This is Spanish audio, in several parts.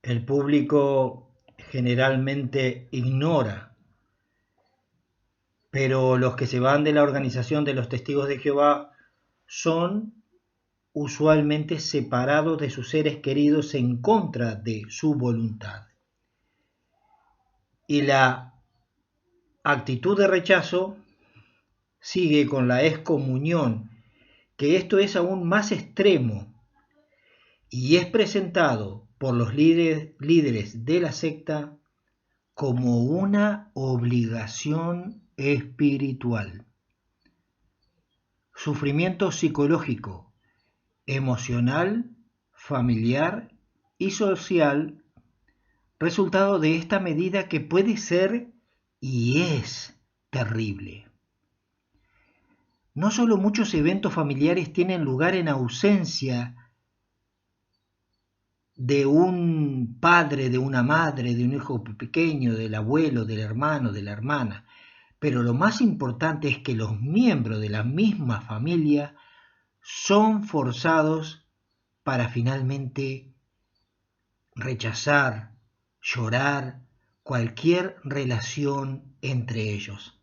El público generalmente ignora, pero los que se van de la organización de los Testigos de Jehová son usualmente separados de sus seres queridos en contra de su voluntad. Y la actitud de rechazo sigue con la excomunión, que esto es aún más extremo y es presentado por los líderes de la secta como una obligación espiritual. Sufrimiento psicológico, emocional, familiar y social, resultado de esta medida que puede ser y es terrible. No solo muchos eventos familiares tienen lugar en ausencia de un padre, de una madre, de un hijo pequeño, del abuelo, del hermano, de la hermana, pero lo más importante es que los miembros de la misma familia son forzados para finalmente rechazar, llorar cualquier relación entre ellos.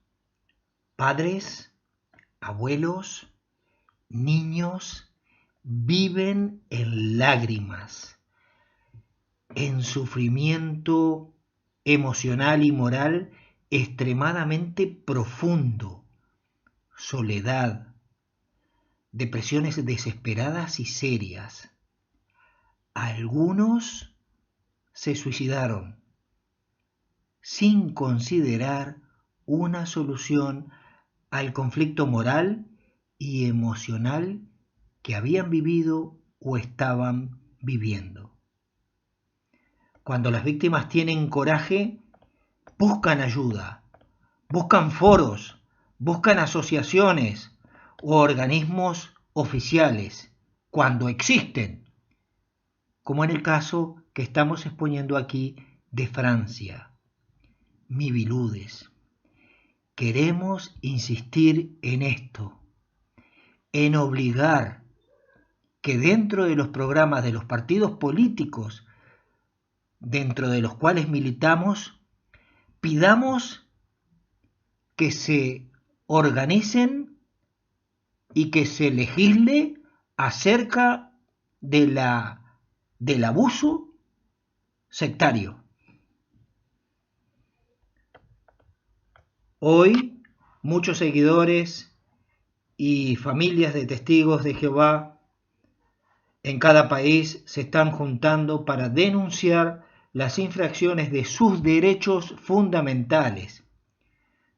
Padres, abuelos, niños viven en lágrimas, en sufrimiento emocional y moral extremadamente profundo, soledad, depresiones desesperadas y serias. Algunos se suicidaron sin considerar una solución al conflicto moral y emocional que habían vivido o estaban viviendo. Cuando las víctimas tienen coraje, buscan ayuda, buscan foros, buscan asociaciones o organismos oficiales, cuando existen, como en el caso que estamos exponiendo aquí de Francia. Miviludes, queremos insistir en esto, en obligar que dentro de los programas de los partidos políticos dentro de los cuales militamos, pidamos que se organicen y que se legisle acerca del abuso sectario. Hoy, muchos seguidores y familias de testigos de Jehová en cada país se están juntando para denunciar las infracciones de sus derechos fundamentales,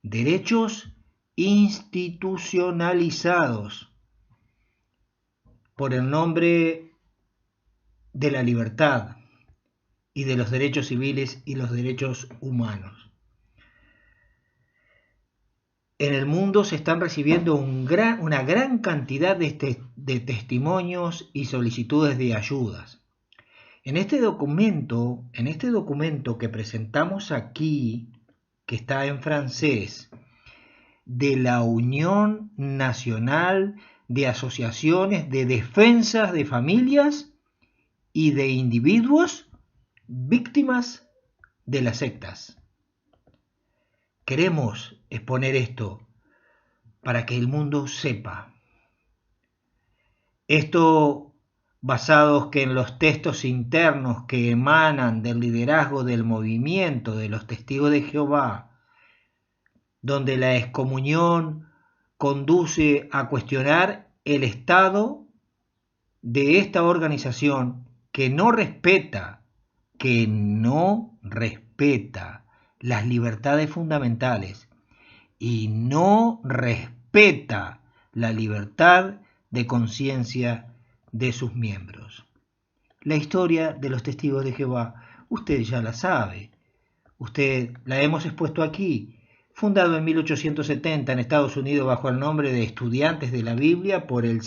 derechos institucionalizados por el nombre de la libertad y de los derechos civiles y los derechos humanos. En el mundo se están recibiendo una gran cantidad de testimonios y solicitudes de ayudas. En este documento que presentamos aquí, que está en francés, de la Unión Nacional de Asociaciones de Defensas de Familias y de Individuos Víctimas de las Sectas. Queremos exponer esto para que el mundo sepa. Esto basados que en los textos internos que emanan del liderazgo del movimiento de los Testigos de Jehová, donde la excomunión conduce a cuestionar el estado de esta organización que no respeta las libertades fundamentales y no respeta la libertad de conciencia de sus miembros. La historia de los Testigos de Jehová, usted ya la sabe, usted la hemos expuesto aquí, fundado en 1870 en Estados Unidos bajo el nombre de Estudiantes de la Biblia por el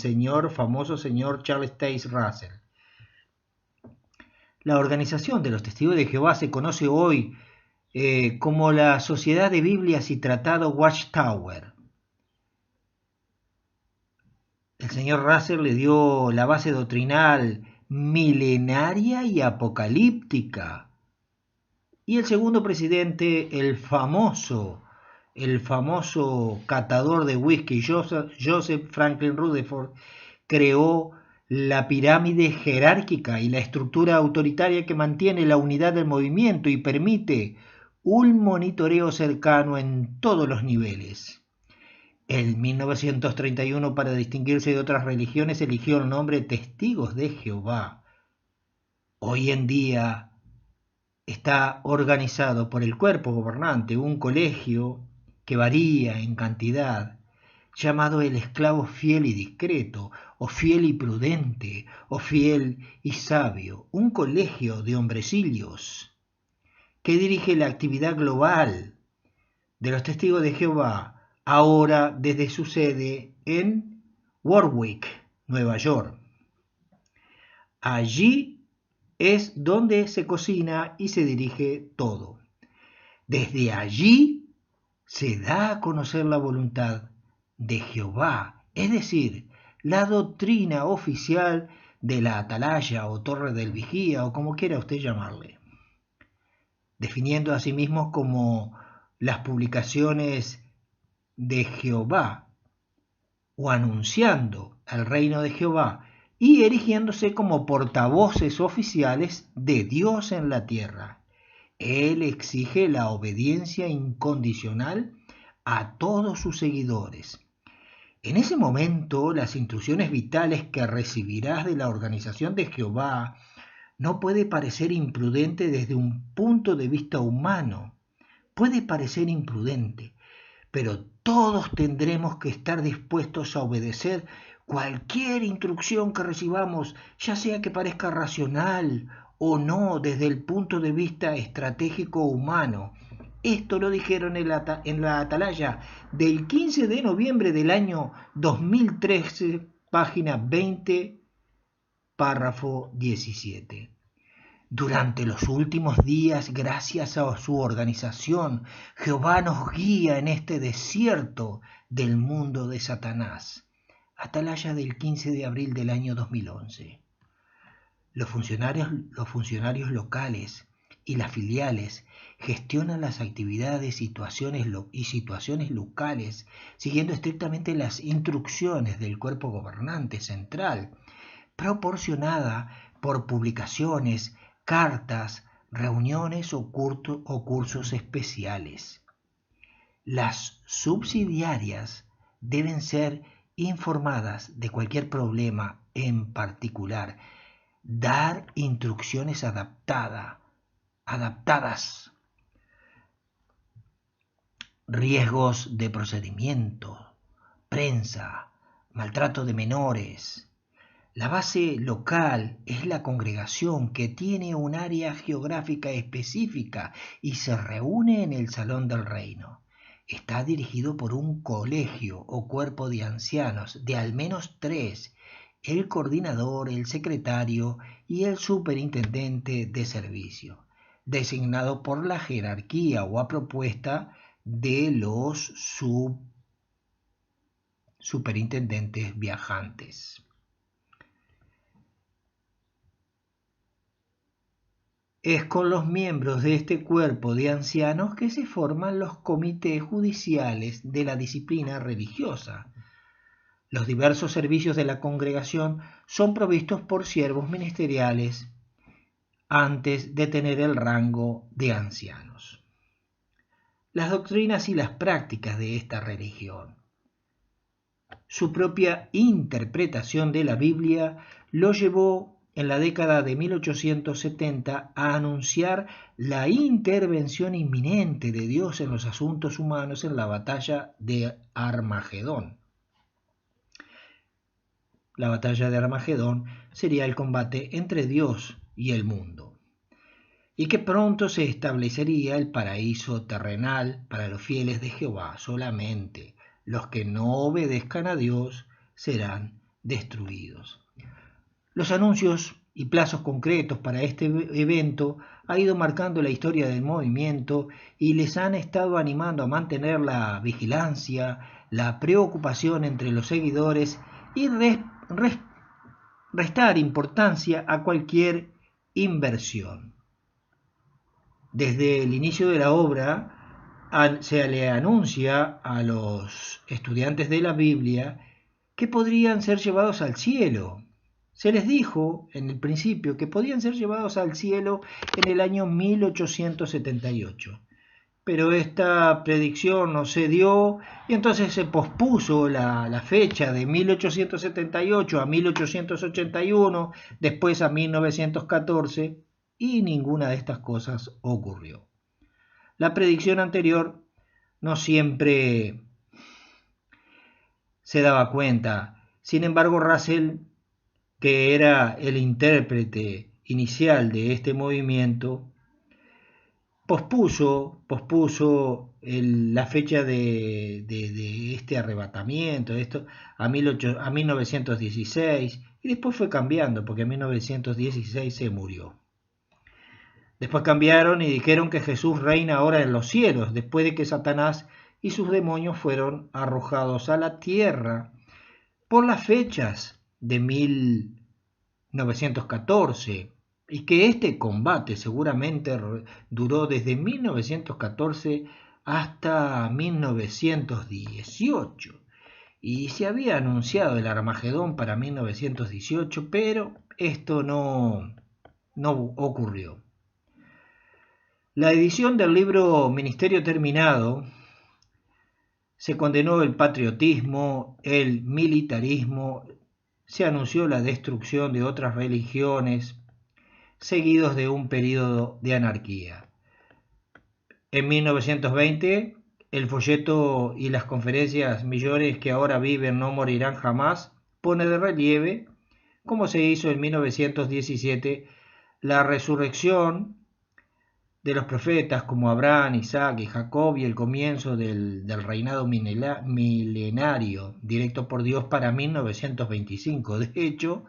famoso señor Charles Taze Russell. La organización de los Testigos de Jehová se conoce hoy como la Sociedad de Biblias y Tratado Watchtower. El señor Russell le dio la base doctrinal milenaria y apocalíptica. Y el segundo presidente, el famoso catador de whisky, Joseph Franklin Rutherford, creó la pirámide jerárquica y la estructura autoritaria que mantiene la unidad del movimiento y permite un monitoreo cercano en todos los niveles. En 1931, para distinguirse de otras religiones, eligió el nombre Testigos de Jehová. Hoy en día está organizado por el cuerpo gobernante, un colegio que varía en cantidad, llamado el esclavo fiel y discreto, o fiel y prudente, o fiel y sabio, un colegio de hombrecillos que dirige la actividad global de los Testigos de Jehová, ahora desde su sede en Warwick, Nueva York. Allí es donde se cocina y se dirige todo. Desde allí se da a conocer la voluntad de Jehová, es decir, la doctrina oficial de la atalaya o torre del vigía o como quiera usted llamarle, definiendo a sí mismo como las publicaciones de Jehová o anunciando el reino de Jehová y erigiéndose como portavoces oficiales de Dios en la tierra. Él exige la obediencia incondicional a todos sus seguidores. En ese momento, las instrucciones vitales que recibirás de la organización de Jehová no puede parecer imprudente desde un punto de vista humano. Puede parecer imprudente, pero todos tendremos que estar dispuestos a obedecer cualquier instrucción que recibamos, ya sea que parezca racional o no desde el punto de vista estratégico humano. Esto lo dijeron en la atalaya del 15 de noviembre del año 2013, página 20, párrafo 17. Durante los últimos días, gracias a su organización, Jehová nos guía en este desierto del mundo de Satanás. Atalaya del 15 de abril del año 2011. Los funcionarios locales y las filiales gestionan las actividades y situaciones locales, siguiendo estrictamente las instrucciones del cuerpo gobernante central, proporcionada por publicaciones, cartas, reuniones o cursos especiales. Las subsidiarias deben ser informadas de cualquier problema en particular, dar instrucciones adaptadas, riesgos de procedimiento, prensa, maltrato de menores. La base local es la congregación que tiene un área geográfica específica y se reúne en el Salón del Reino. Está dirigido por un colegio o cuerpo de ancianos de al menos 3, el coordinador, el secretario y el superintendente de servicio, designado por la jerarquía o a propuesta de los superintendentes viajantes. Es con los miembros de este cuerpo de ancianos que se forman los comités judiciales de la disciplina religiosa. Los diversos servicios de la congregación son provistos por siervos ministeriales antes de tener el rango de ancianos. Las doctrinas y las prácticas de esta religión. Su propia interpretación de la Biblia lo llevó en la década de 1870 a anunciar la intervención inminente de Dios en los asuntos humanos en la batalla de Armagedón. La batalla de Armagedón sería el combate entre Dios y el mundo, y que pronto se establecería el paraíso terrenal para los fieles de Jehová solamente. Los que no obedezcan a Dios serán destruidos. Los anuncios y plazos concretos para este evento ha ido marcando la historia del movimiento y les han estado animando a mantener la vigilancia, la preocupación entre los seguidores y restar importancia a cualquier inversión. Desde el inicio de la obra se le anuncia a los estudiantes de la Biblia que podrían ser llevados al cielo. Se les dijo en el principio que podían ser llevados al cielo en el año 1878. Pero esta predicción no se dio y entonces se pospuso la fecha de 1878 a 1881, después a 1914, y ninguna de estas cosas ocurrió. La predicción anterior no siempre se daba cuenta. Sin embargo, Russell, que era el intérprete inicial de este movimiento, pospuso la fecha de este arrebatamiento, a 1916, y después fue cambiando, porque en 1916 se murió. Después cambiaron y dijeron que Jesús reina ahora en los cielos, después de que Satanás y sus demonios fueron arrojados a la tierra por las fechas de 1914, y que este combate seguramente duró desde 1914 hasta 1918, y se había anunciado el Armagedón para 1918, pero esto no ocurrió. La edición del libro Ministerio Terminado se condenó el patriotismo, el militarismo, se anunció la destrucción de otras religiones, seguidos de un periodo de anarquía. En 1920, el folleto y las conferencias Millones que ahora viven no morirán jamás pone de relieve, como se hizo en 1917, la resurrección de los profetas como Abraham, Isaac y Jacob y el comienzo del reinado milenario directo por Dios para 1925. De hecho,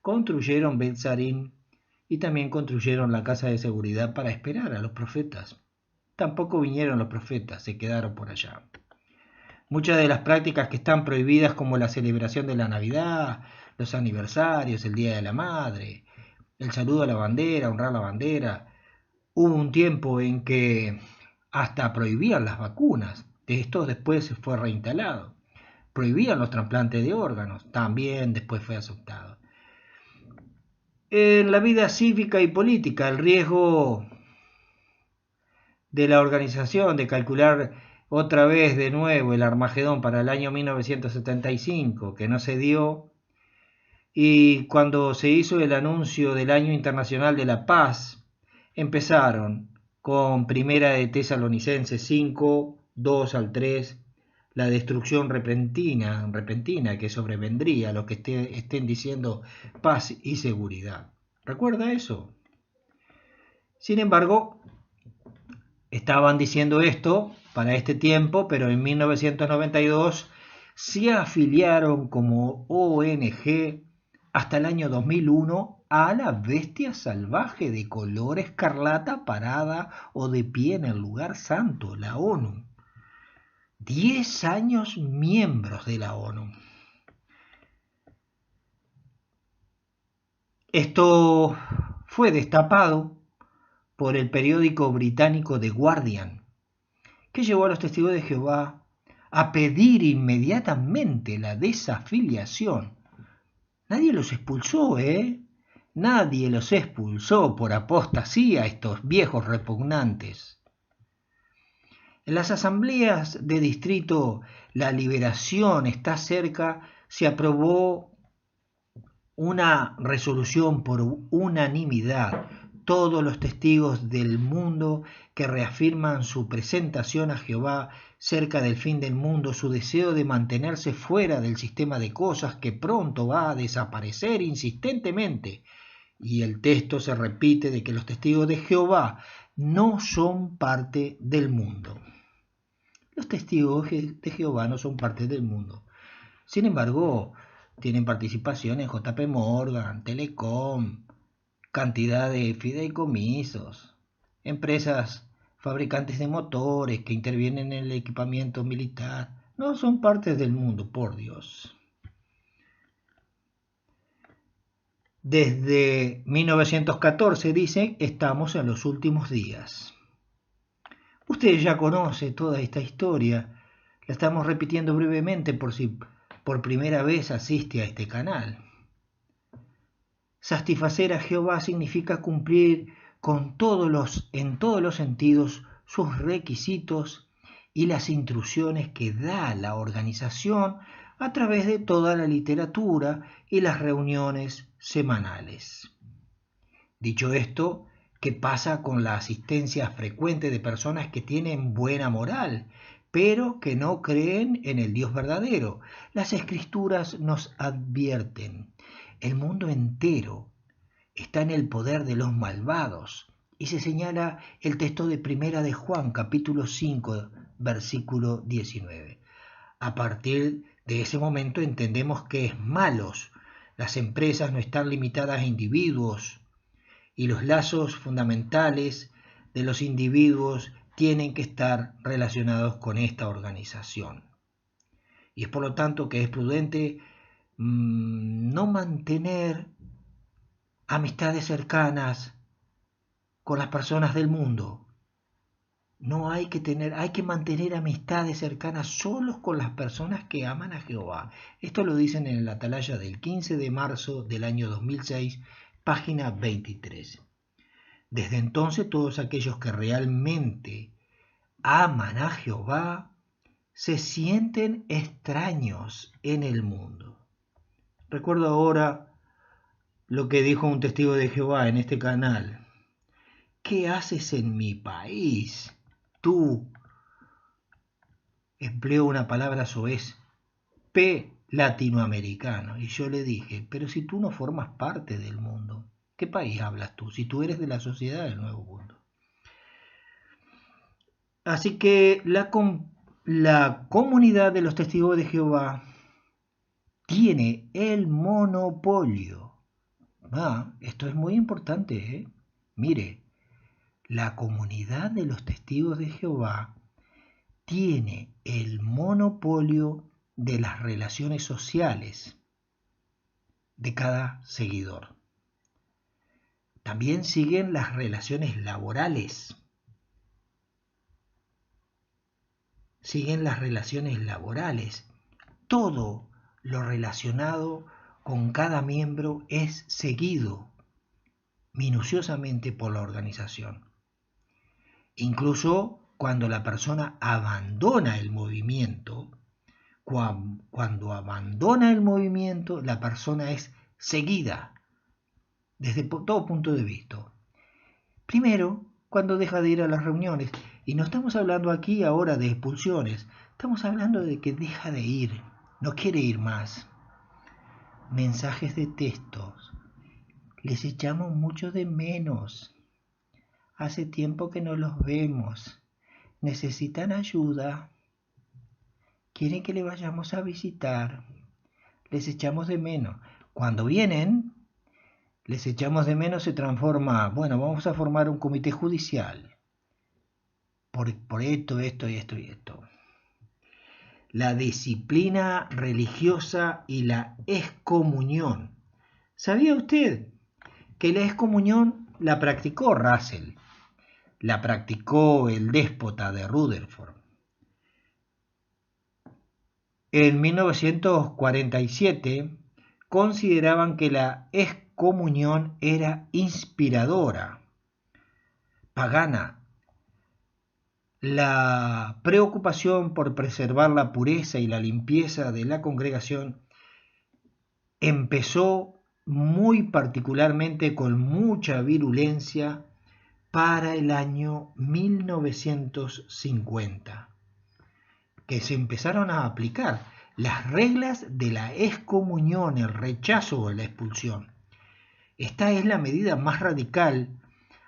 construyeron Betzarim y también construyeron la casa de seguridad para esperar a los profetas. Tampoco vinieron los profetas, se quedaron por allá. Muchas de las prácticas que están prohibidas, como la celebración de la Navidad, los aniversarios, el Día de la Madre, el saludo a la bandera, honrar la bandera. Hubo un tiempo en que hasta prohibían las vacunas. De esto después se fue reinstalado. Prohibían los trasplantes de órganos. También después fue aceptado. En la vida cívica y política, el riesgo de la organización de calcular otra vez de nuevo el Armagedón para el año 1975, que no se dio, y cuando se hizo el anuncio del Año Internacional de la Paz, empezaron con Primera de Tesalonicenses 5, 2 al 3, la destrucción repentina que sobrevendría a los que estén diciendo paz y seguridad. ¿Recuerda eso? Sin embargo, estaban diciendo esto para este tiempo, pero en 1992 se afiliaron como ONG hasta el año 2001 a la bestia salvaje de color escarlata parada o de pie en el lugar santo, la ONU. 10 años miembros de la ONU. Esto fue destapado por el periódico británico The Guardian, que llevó a los testigos de Jehová a pedir inmediatamente la desafiliación. Nadie los expulsó, Nadie los expulsó por apostasía, estos viejos repugnantes. En las asambleas de distrito La Liberación está cerca, se aprobó una resolución por unanimidad. Todos los testigos del mundo que reafirman su presentación a Jehová cerca del fin del mundo, su deseo de mantenerse fuera del sistema de cosas que pronto va a desaparecer insistentemente. Y el texto se repite de que los testigos de Jehová no son parte del mundo. Los testigos de Jehová no son parte del mundo. Sin embargo, tienen participación en JP Morgan, Telecom, cantidad de fideicomisos, empresas fabricantes de motores que intervienen en el equipamiento militar. No son parte del mundo, por Dios. Desde 1914, dicen, estamos en los últimos días. Usted ya conoce toda esta historia, la estamos repitiendo brevemente por si por primera vez asiste a este canal. Satisfacer a Jehová significa cumplir en todos los sentidos sus requisitos y las instrucciones que da la organización a través de toda la literatura y las reuniones semanales. Dicho esto, ¿qué pasa con la asistencia frecuente de personas que tienen buena moral, pero que no creen en el Dios verdadero? Las Escrituras nos advierten: el mundo entero está en el poder de los malvados, y se señala el texto de Primera de Juan, capítulo 5, versículo 19. A partir de ese momento entendemos que es malos. Las empresas no están limitadas a individuos, y los lazos fundamentales de los individuos tienen que estar relacionados con esta organización. Y es por lo tanto que es prudente no mantener amistades cercanas con las personas del mundo. No hay que mantener amistades cercanas solos con las personas que aman a Jehová. Esto lo dicen en el Atalaya del 15 de marzo del año 2006, página 23. Desde entonces todos aquellos que realmente aman a Jehová se sienten extraños en el mundo. Recuerdo ahora lo que dijo un testigo de Jehová en este canal. ¿Qué haces en mi país? Tú, empleó una palabra soez, latinoamericano. Y yo le dije, pero si tú no formas parte del mundo, ¿qué país hablas tú? Si tú eres de la sociedad del Nuevo Mundo. Así que la comunidad de los testigos de Jehová tiene el monopolio. Esto es muy importante, ¿eh? Mire, la comunidad de los testigos de Jehová tiene el monopolio de las relaciones sociales de cada seguidor. También siguen las relaciones laborales. Todo lo relacionado con cada miembro es seguido minuciosamente por la organización. Incluso cuando la persona abandona el movimiento, la persona es seguida desde todo punto de vista. Primero, cuando deja de ir a las reuniones, y no estamos hablando aquí ahora de expulsiones, estamos hablando de que deja de ir, no quiere ir más. Mensajes de textos, les echamos mucho de menos. Hace tiempo que no los vemos. ¿Necesitan ayuda? ¿Quieren que le vayamos a visitar? Les echamos de menos. Cuando vienen, les echamos de menos, se transforma, vamos a formar un comité judicial. Por esto. La disciplina religiosa y la excomunión. ¿Sabía usted que la excomunión la practicó Russell? La practicó el déspota de Rutherford. En 1947 consideraban que la excomunión era inspiradora, pagana. La preocupación por preservar la pureza y la limpieza de la congregación empezó muy particularmente con mucha virulencia para el año 1950, que se empezaron a aplicar las reglas de la excomunión, el rechazo o la expulsión. Esta es la medida más radical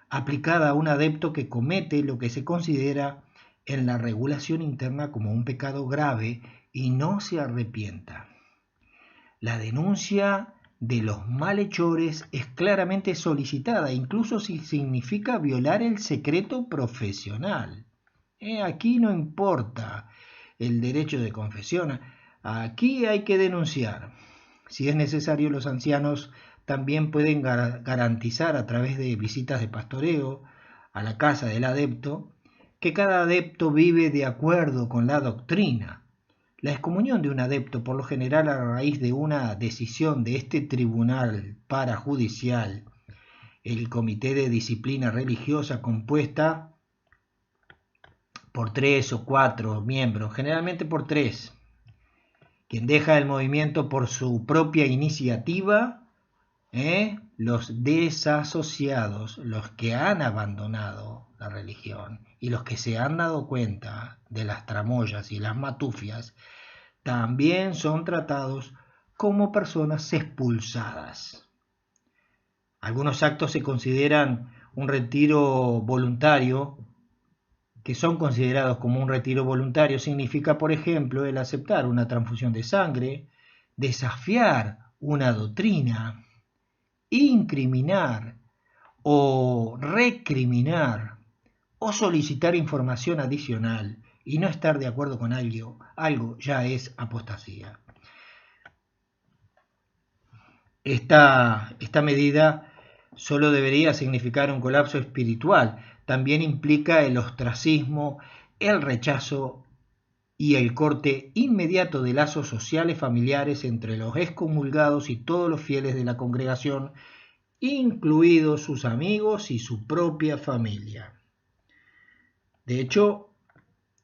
aplicada a un adepto que comete lo que se considera en la regulación interna como un pecado grave y no se arrepienta. La denuncia de los malhechores es claramente solicitada, incluso si significa violar el secreto profesional. Aquí no importa el derecho de confesión, aquí hay que denunciar. Si es necesario, los ancianos también pueden garantizar a través de visitas de pastoreo a la casa del adepto que cada adepto vive de acuerdo con la doctrina. La excomunión de un adepto, por lo general a raíz de una decisión de este tribunal parajudicial, el Comité de Disciplina Religiosa, compuesta por 3 o 4 miembros, generalmente por 3, quien deja el movimiento por su propia iniciativa, los desasociados, los que han abandonado la religión y los que se han dado cuenta de las tramoyas y las matufias, también son tratados como personas expulsadas. Algunos actos se consideran un retiro voluntario, que son considerados como un retiro voluntario, significa, por ejemplo, el aceptar una transfusión de sangre, desafiar una doctrina, incriminar o recriminar o solicitar información adicional y no estar de acuerdo con algo ya es apostasía. Esta medida solo debería significar un colapso espiritual, también implica el ostracismo, el rechazo y el corte inmediato de lazos sociales familiares entre los excomulgados y todos los fieles de la congregación, incluidos sus amigos y su propia familia. De hecho,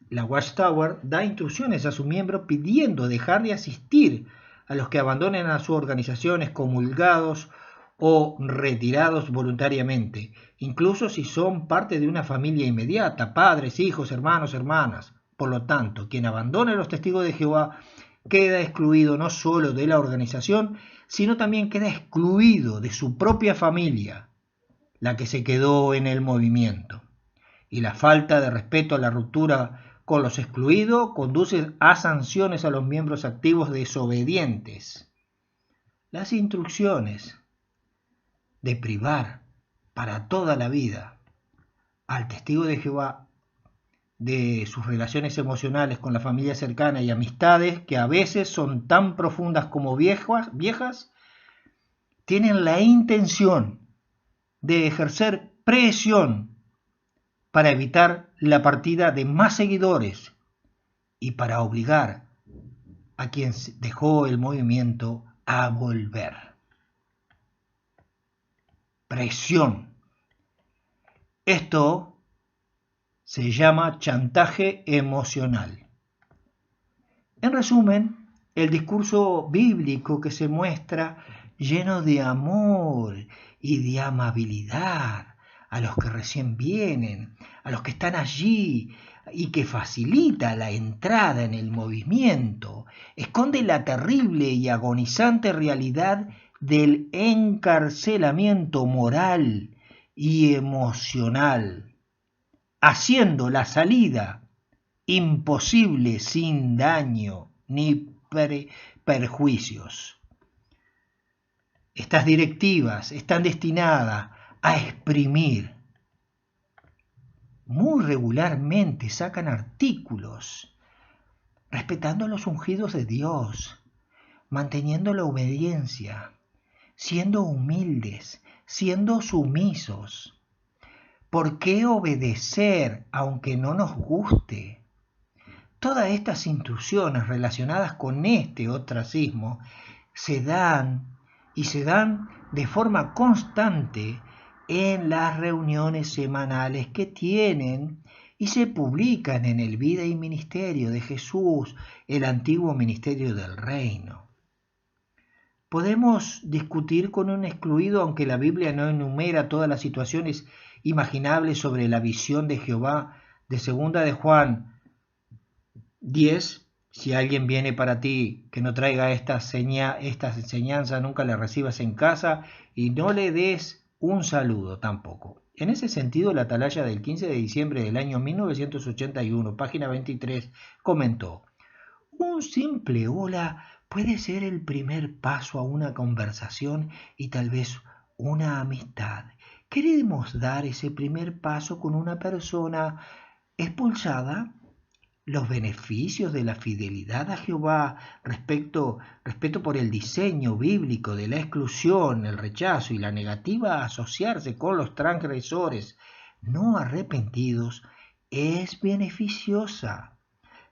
la Watchtower da instrucciones a sus miembros pidiendo dejar de asistir a los que abandonen a su organización excomulgados o retirados voluntariamente, incluso si son parte de una familia inmediata, padres, hijos, hermanos, hermanas. Por lo tanto, quien abandone a los testigos de Jehová queda excluido no solo de la organización, sino también queda excluido de su propia familia, la que se quedó en el movimiento. Y la falta de respeto a la ruptura con los excluidos conduce a sanciones a los miembros activos desobedientes. Las instrucciones de privar para toda la vida al testigo de Jehová de sus relaciones emocionales con la familia cercana y amistades, que a veces son tan profundas como viejas, tienen la intención de ejercer presión para evitar la partida de más seguidores y para obligar a quien dejó el movimiento a volver. Presión. Esto se llama chantaje emocional. En resumen, el discurso bíblico que se muestra lleno de amor y de amabilidad a los que recién vienen, a los que están allí y que facilita la entrada en el movimiento, esconde la terrible y agonizante realidad del encarcelamiento moral y emocional, haciendo la salida imposible sin daño ni perjuicios. Estas directivas están destinadas a exprimir. Muy regularmente sacan artículos respetando los ungidos de Dios, manteniendo la obediencia, siendo humildes, siendo sumisos. ¿Por qué obedecer aunque no nos guste? Todas estas instrucciones relacionadas con este ostracismo se dan de forma constante en las reuniones semanales que tienen y se publican en el Vida y Ministerio de Jesús, el antiguo ministerio del reino. Podemos discutir con un excluido, aunque la Biblia no enumera todas las situaciones imaginables sobre la visión de Jehová de 2 de Juan 10. Si alguien viene para ti que no traiga estas enseñanzas, nunca le recibas en casa y no le des un saludo tampoco. En ese sentido, la atalaya del 15 de diciembre del año 1981, página 23, comentó: un simple hola puede ser el primer paso a una conversación y tal vez una amistad. Queremos dar ese primer paso con una persona expulsada. los beneficios de la fidelidad a Jehová, respeto por el diseño bíblico de la exclusión, el rechazo y la negativa a asociarse con los transgresores no arrepentidos, es beneficiosa.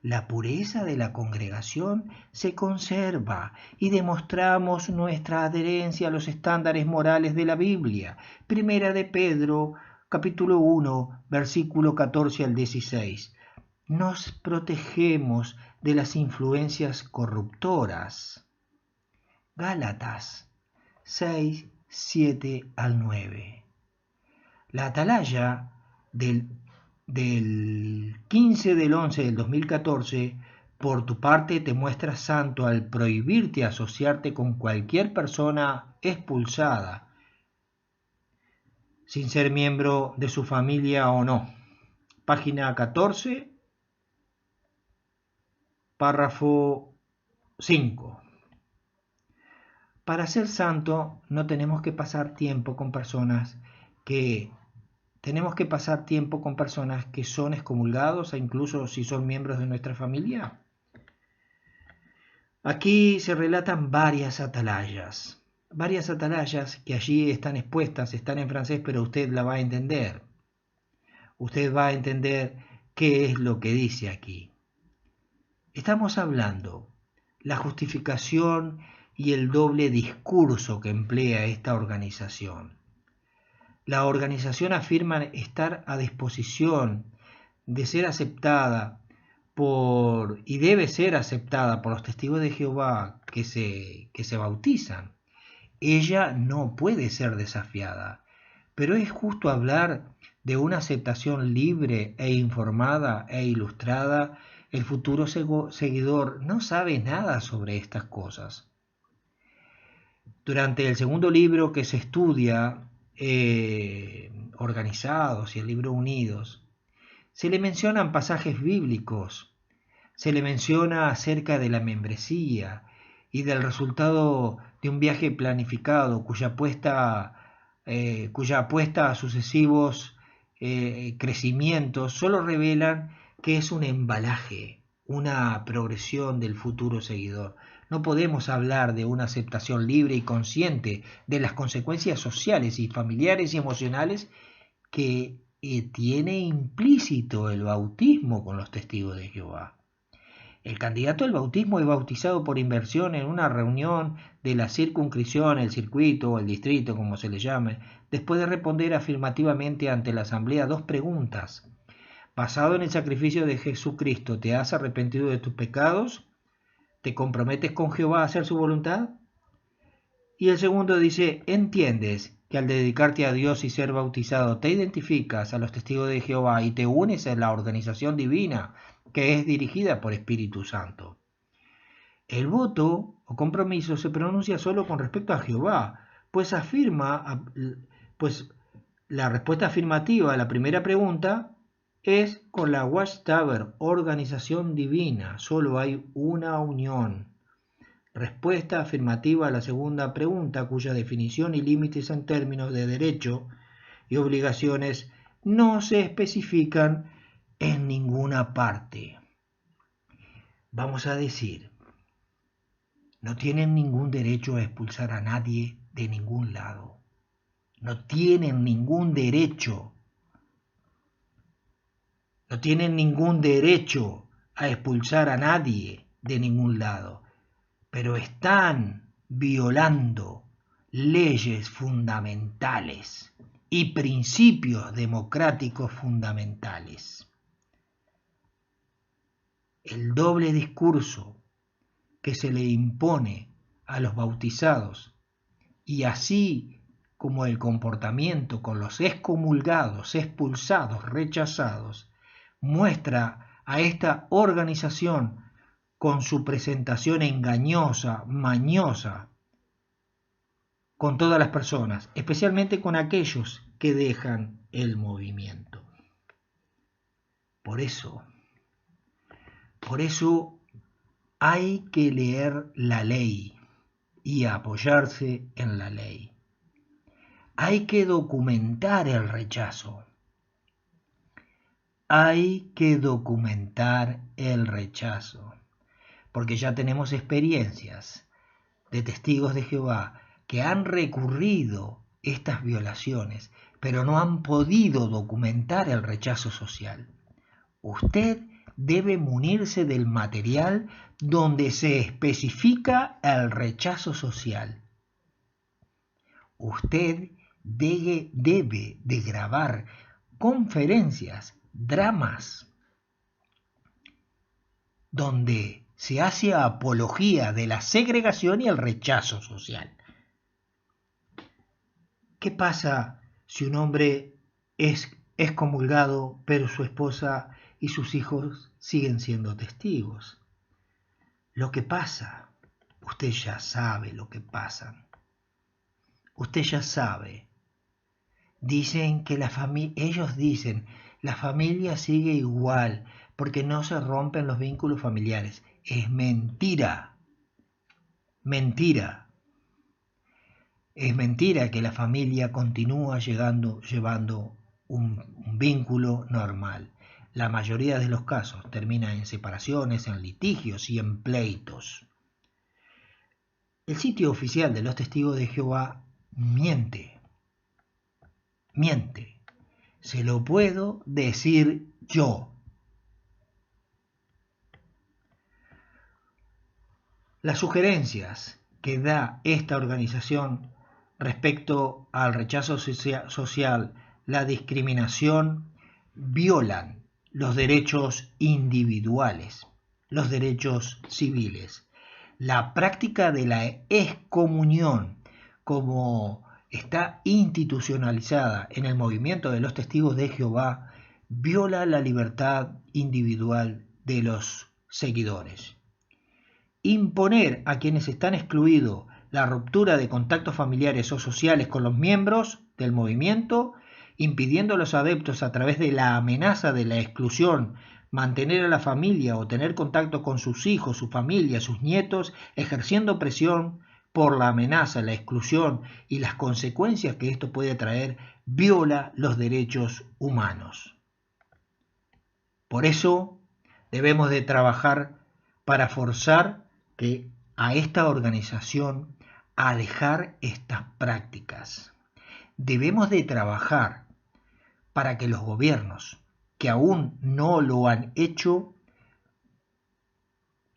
La pureza de la congregación se conserva y demostramos nuestra adherencia a los estándares morales de la Biblia. Primera de Pedro, capítulo 1, versículo 14 al 16. Nos protegemos de las influencias corruptoras. Gálatas 6, 7 al 9. La atalaya del 15 del 11 del 2014, por tu parte te muestras santo al prohibirte asociarte con cualquier persona expulsada, sin ser miembro de su familia o no. Página 14, párrafo 5. Para ser santo no tenemos que pasar tiempo con personas que son excomulgados e incluso si son miembros de nuestra familia. Aquí se relatan varias atalayas que allí están expuestas, están en francés, pero usted la va a entender. Usted va a entender qué es lo que dice aquí. Estamos hablando la justificación y el doble discurso que emplea esta organización. La organización afirma estar a disposición de ser aceptada y debe ser aceptada por los testigos de Jehová que se bautizan. Ella no puede ser desafiada, pero es justo hablar de una aceptación libre e informada e ilustrada. El futuro seguidor no sabe nada sobre estas cosas. Durante el segundo libro que se estudia, Organizados y el libro Unidos, se le mencionan pasajes bíblicos, se le menciona acerca de la membresía y del resultado de un viaje planificado cuya apuesta a sucesivos crecimientos solo revelan que es un embalaje, una progresión del futuro seguidor. No podemos hablar de una aceptación libre y consciente de las consecuencias sociales y familiares y emocionales que tiene implícito el bautismo con los testigos de Jehová. El candidato al bautismo es bautizado por inmersión en una reunión de la circunscripción, el circuito o el distrito, como se le llame, después de responder afirmativamente ante la asamblea dos preguntas. Basado en el sacrificio de Jesucristo, ¿te has arrepentido de tus pecados? ¿Te comprometes con Jehová a hacer su voluntad? Y el segundo dice, ¿entiendes que al dedicarte a Dios y ser bautizado te identificas a los testigos de Jehová y te unes a la organización divina que es dirigida por Espíritu Santo? El voto o compromiso se pronuncia solo con respecto a Jehová, pues la respuesta afirmativa a la primera pregunta es con la Watchtower, organización divina, solo hay una unión. Respuesta afirmativa a la segunda pregunta, cuya definición y límites en términos de derecho y obligaciones no se especifican en ninguna parte. Vamos a decir, no tienen ningún derecho a expulsar a nadie de ningún lado. No tienen ningún derecho. No tienen ningún derecho a expulsar a nadie de ningún lado. Pero están violando leyes fundamentales y principios democráticos fundamentales. El doble discurso que se le impone a los bautizados y así como el comportamiento con los excomulgados, expulsados, rechazados, muestra a esta organización con su presentación engañosa, mañosa, con todas las personas, especialmente con aquellos que dejan el movimiento. Por eso hay que leer la ley y apoyarse en la ley. Hay que documentar el rechazo. hay que documentar el rechazo, porque ya tenemos experiencias de testigos de Jehová que han recurrido estas violaciones, pero no han podido documentar el rechazo social. Usted debe munirse del material donde se especifica el rechazo social. Usted debe de grabar conferencias, dramas, donde se hace apología de la segregación y el rechazo social. ¿Qué pasa si un hombre es excomulgado, pero su esposa y sus hijos siguen siendo testigos? Lo que pasa, usted ya sabe lo que pasa. Usted ya sabe. Dicen que ellos dicen, la familia sigue igual porque no se rompen los vínculos familiares. Es mentira. Mentira. Es mentira que la familia continúa llevando un vínculo normal. La mayoría de los casos termina en separaciones, en litigios y en pleitos. El sitio oficial de los Testigos de Jehová miente. Miente. Se lo puedo decir yo. Las sugerencias que da esta organización respecto al rechazo social, la discriminación, violan los derechos individuales, los derechos civiles. La práctica de la excomunión, como está institucionalizada en el movimiento de los Testigos de Jehová, viola la libertad individual de los seguidores. Imponer a quienes están excluidos la ruptura de contactos familiares o sociales con los miembros del movimiento, impidiendo a los adeptos a través de la amenaza de la exclusión mantener a la familia o tener contacto con sus hijos, su familia, sus nietos, ejerciendo presión por la amenaza, la exclusión y las consecuencias que esto puede traer, viola los derechos humanos. Por eso debemos de trabajar para forzar a esta organización a dejar estas prácticas. Debemos de trabajar para que los gobiernos que aún no lo han hecho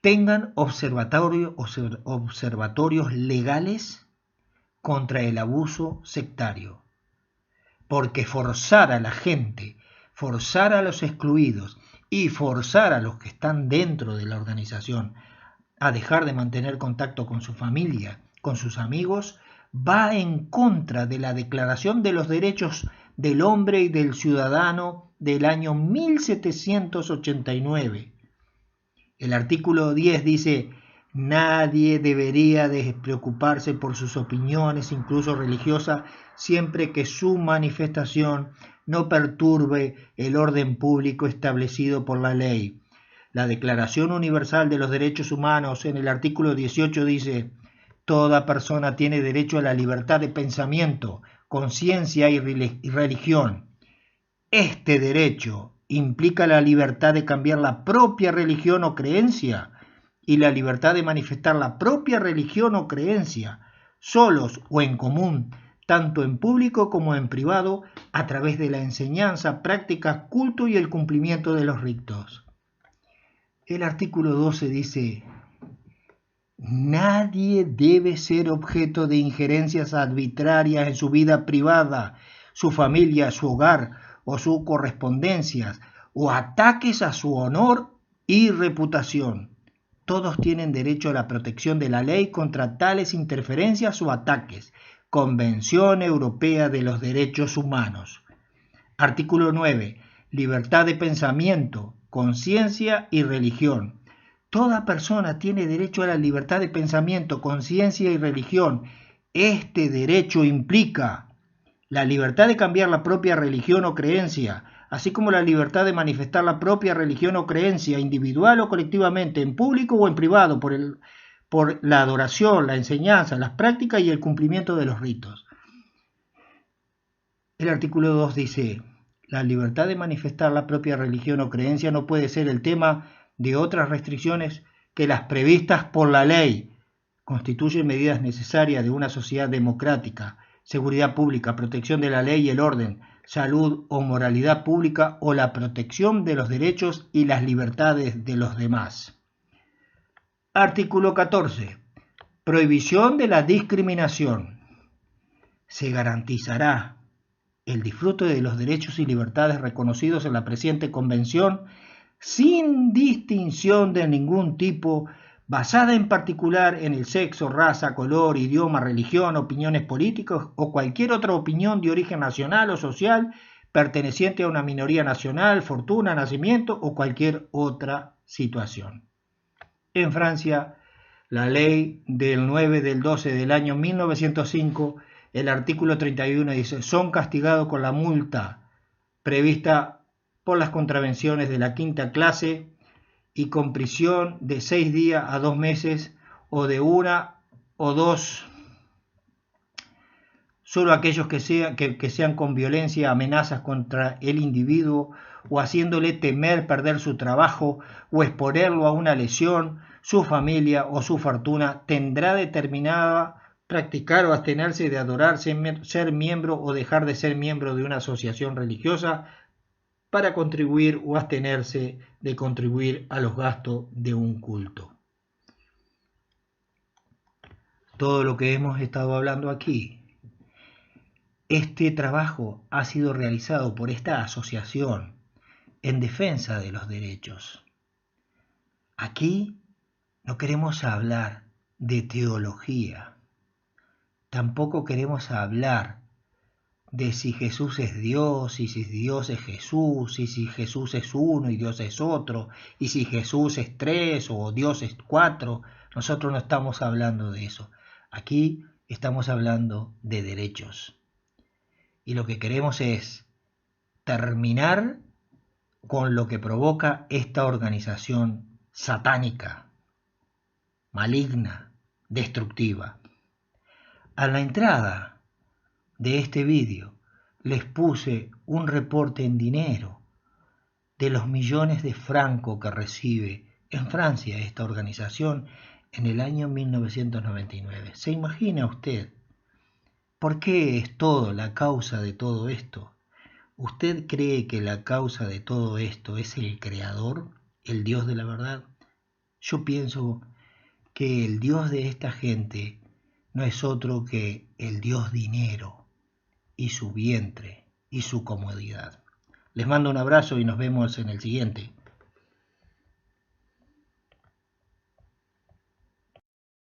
tengan observatorios legales contra el abuso sectario. Porque forzar a la gente, forzar a los excluidos y forzar a los que están dentro de la organización a dejar de mantener contacto con su familia, con sus amigos, va en contra de la Declaración de los Derechos del Hombre y del Ciudadano del año 1789. El artículo 10 dice: nadie debería de preocuparse por sus opiniones, incluso religiosas, siempre que su manifestación no perturbe el orden público establecido por la ley. La Declaración Universal de los Derechos Humanos en el artículo 18 dice: toda persona tiene derecho a la libertad de pensamiento, conciencia y religión. Este derecho implica la libertad de cambiar la propia religión o creencia y la libertad de manifestar la propia religión o creencia, solos o en común, tanto en público como en privado, a través de la enseñanza, práctica, culto y el cumplimiento de los ritos. El artículo 12 dice: nadie debe ser objeto de injerencias arbitrarias en su vida privada, su familia, su hogar o sus correspondencias, o ataques a su honor y reputación. Todos tienen derecho a la protección de la ley contra tales interferencias o ataques. Convención Europea de los Derechos Humanos. Artículo 9. Libertad de pensamiento, conciencia y religión. Toda persona tiene derecho a la libertad de pensamiento, conciencia y religión. Este derecho implica la libertad de cambiar la propia religión o creencia, así como la libertad de manifestar la propia religión o creencia, individual o colectivamente, en público o en privado, por la adoración, la enseñanza, las prácticas y el cumplimiento de los ritos. El artículo 2 dice: La libertad de manifestar la propia religión o creencia no puede ser el tema de otras restricciones que las previstas por la ley. Constituyen medidas necesarias de una sociedad democrática, seguridad pública, protección de la ley y el orden, salud o moralidad pública o la protección de los derechos y las libertades de los demás. Artículo 14. Prohibición de la discriminación. Se garantizará el disfrute de los derechos y libertades reconocidos en la presente Convención sin distinción de ningún tipo, basada en particular en el sexo, raza, color, idioma, religión, opiniones políticas o cualquier otra opinión de origen nacional o social perteneciente a una minoría nacional, fortuna, nacimiento o cualquier otra situación. En Francia, la ley del 9 del 12 del año 1905, el artículo 31 dice: son castigados con la multa prevista por las contravenciones de la quinta clase y con prisión de 6 días a 2 meses o de 1 o 2, solo aquellos que sean con violencia, amenazas contra el individuo o haciéndole temer perder su trabajo o exponerlo a una lesión, su familia o su fortuna tendrá determinada practicar o abstenerse de adorar, ser miembro o dejar de ser miembro de una asociación religiosa para contribuir o abstenerse de contribuir a los gastos de un culto. Todo lo que hemos estado hablando aquí, este trabajo ha sido realizado por esta asociación en defensa de los derechos. Aquí no queremos hablar de teología, tampoco queremos hablar de si Jesús es Dios, y si Dios es Jesús, y si Jesús es uno y Dios es otro, y si Jesús es 3 o Dios es 4. Nosotros no estamos hablando de eso. Aquí estamos hablando de derechos. Y lo que queremos es terminar con lo que provoca esta organización satánica, maligna, destructiva. A la entrada de este vídeo les puse un reporte en dinero de los millones de francos que recibe en Francia esta organización en el año 1999. ¿Se imagina usted por qué es todo la causa de todo esto? ¿Usted cree que la causa de todo esto es el Creador, el Dios de la verdad? Yo pienso que el Dios de esta gente no es otro que el Dios dinero y su vientre y su comodidad. Les mando un abrazo y nos vemos en el siguiente.